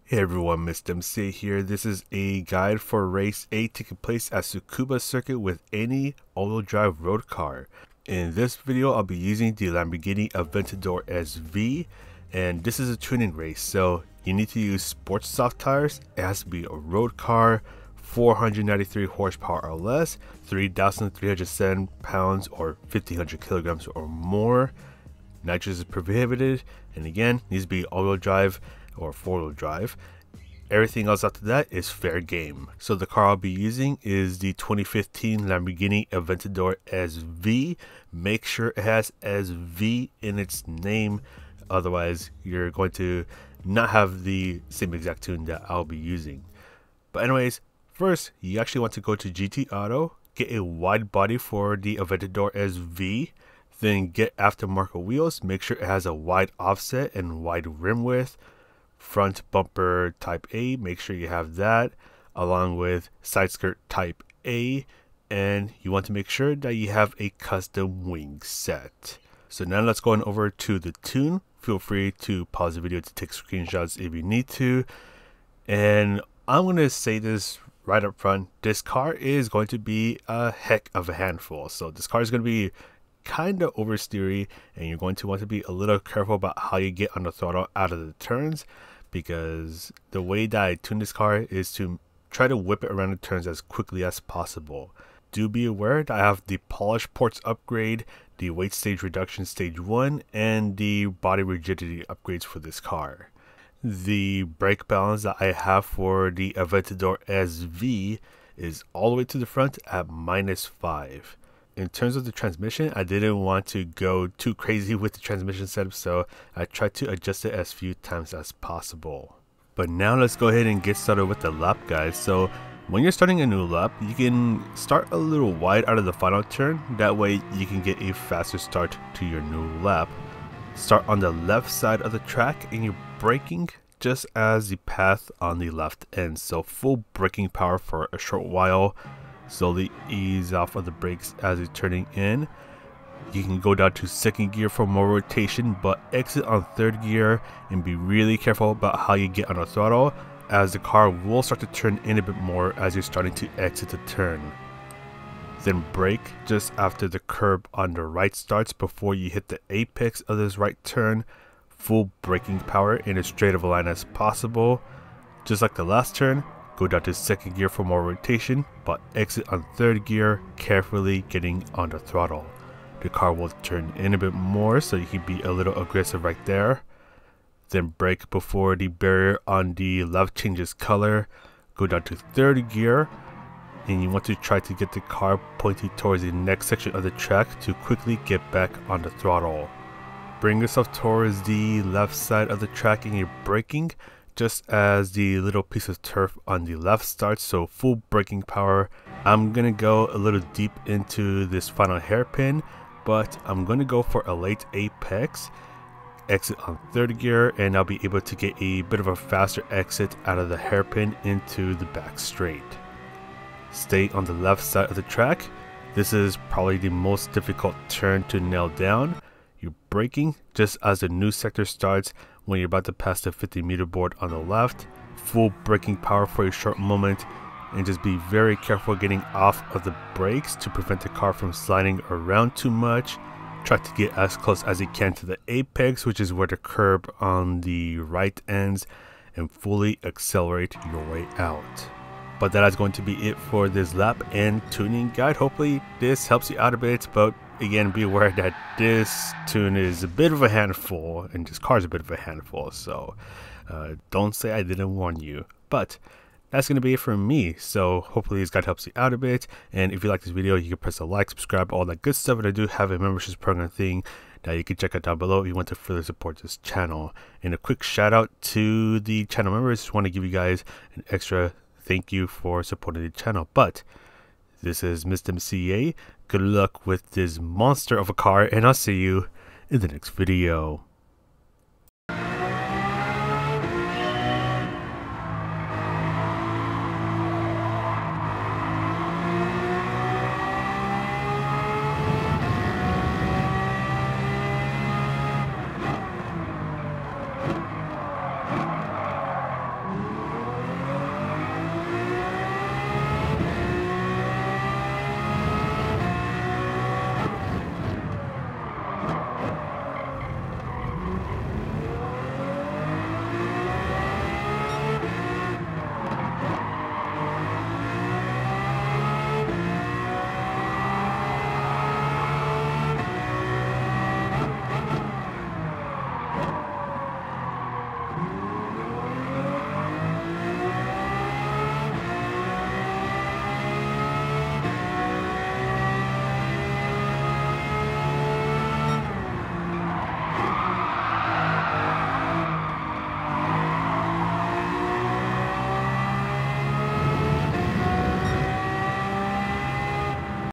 Hey everyone, Mr. MC here. This is a guide for race A taking place at Tsukuba circuit with any all-wheel drive road car. In this video, I'll be using the Lamborghini Aventador SV, and this is a tuning race, so you need to use sports soft tires. It has to be a road car, 493 horsepower or less, 3,307 pounds or 1,500 kilograms or more. Nitrous is prohibited, and again, needs to be all-wheel drive or four-wheel drive. Everything else after that is fair game. So the car I'll be using is the 2015 Lamborghini Aventador SV. Make sure it has SV in its name, otherwise you're going to not have the same exact tune that I'll be using. But anyways, first you actually want to go to GT Auto, get a wide body for the Aventador SV, then get aftermarket wheels. Make sure it has a wide offset and wide rim width. Front bumper type A, make sure you have that, along with side skirt type A, and you want to make sure that you have a custom wing set. So now let's go on over to the tune. Feel free to pause the video to take screenshots if you need to. And I'm going to say this right up front, this car is going to be a heck of a handful. So this car is going to be kind of oversteery, and you're going to want to be a little careful about how you get on the throttle out of the turns, because the way that I tune this car is to try to whip it around the turns as quickly as possible. Do be aware that I have the polish ports upgrade, the weight stage reduction stage 1, and the body rigidity upgrades for this car. The brake balance that I have for the Aventador SV is all the way to the front at -5. In terms of the transmission, I didn't want to go too crazy with the transmission setup, so I tried to adjust it as few times as possible. But now let's go ahead and get started with the lap, guys. So when you're starting a new lap, you can start a little wide out of the final turn. That way you can get a faster start to your new lap. Start on the left side of the track and you're braking just as the path on the left ends. So full braking power for a short while. Slowly ease off of the brakes as you're turning in. You can go down to second gear for more rotation, but exit on third gear and be really careful about how you get on the throttle, as the car will start to turn in a bit more as you're starting to exit the turn. Then brake just after the curb on the right starts before you hit the apex of this right turn. Full braking power in as straight of a line as possible. Just like the last turn, go down to second gear for more rotation, but exit on third gear, carefully getting on the throttle. The car will turn in a bit more, so you can be a little aggressive right there. Then brake before the barrier on the left changes color. Go down to third gear, and you want to try to get the car pointing towards the next section of the track to quickly get back on the throttle. Bring yourself towards the left side of the track and you're braking just as the little piece of turf on the left starts, so full braking power. I'm gonna go a little deep into this final hairpin, but I'm gonna go for a late apex. Exit on third gear, and I'll be able to get a bit of a faster exit out of the hairpin into the back straight. Stay on the left side of the track. This is probably the most difficult turn to nail down. You're braking just as the new sector starts when you're about to pass the 50-meter board on the left. Full braking power for a short moment, and just be very careful getting off of the brakes to prevent the car from sliding around too much. Try to get as close as you can to the apex, which is where the curb on the right ends, and fully accelerate your way out. But that is going to be it for this lap and tuning guide. Hopefully this helps you out a bit, but again, be aware that this tune is a bit of a handful, and this car is a bit of a handful, so don't say I didn't warn you. But that's going to be it from me, so hopefully this guide helps you out a bit, and if you like this video, you can press a like, subscribe, all that good stuff, and I do have a memberships program thing that you can check out down below if you want to further support this channel. And a quick shout out to the channel members. Just want to give you guys an extra thank you for supporting the channel. But this is Mr. MCA. Good luck with this monster of a car, and I'll see you in the next video.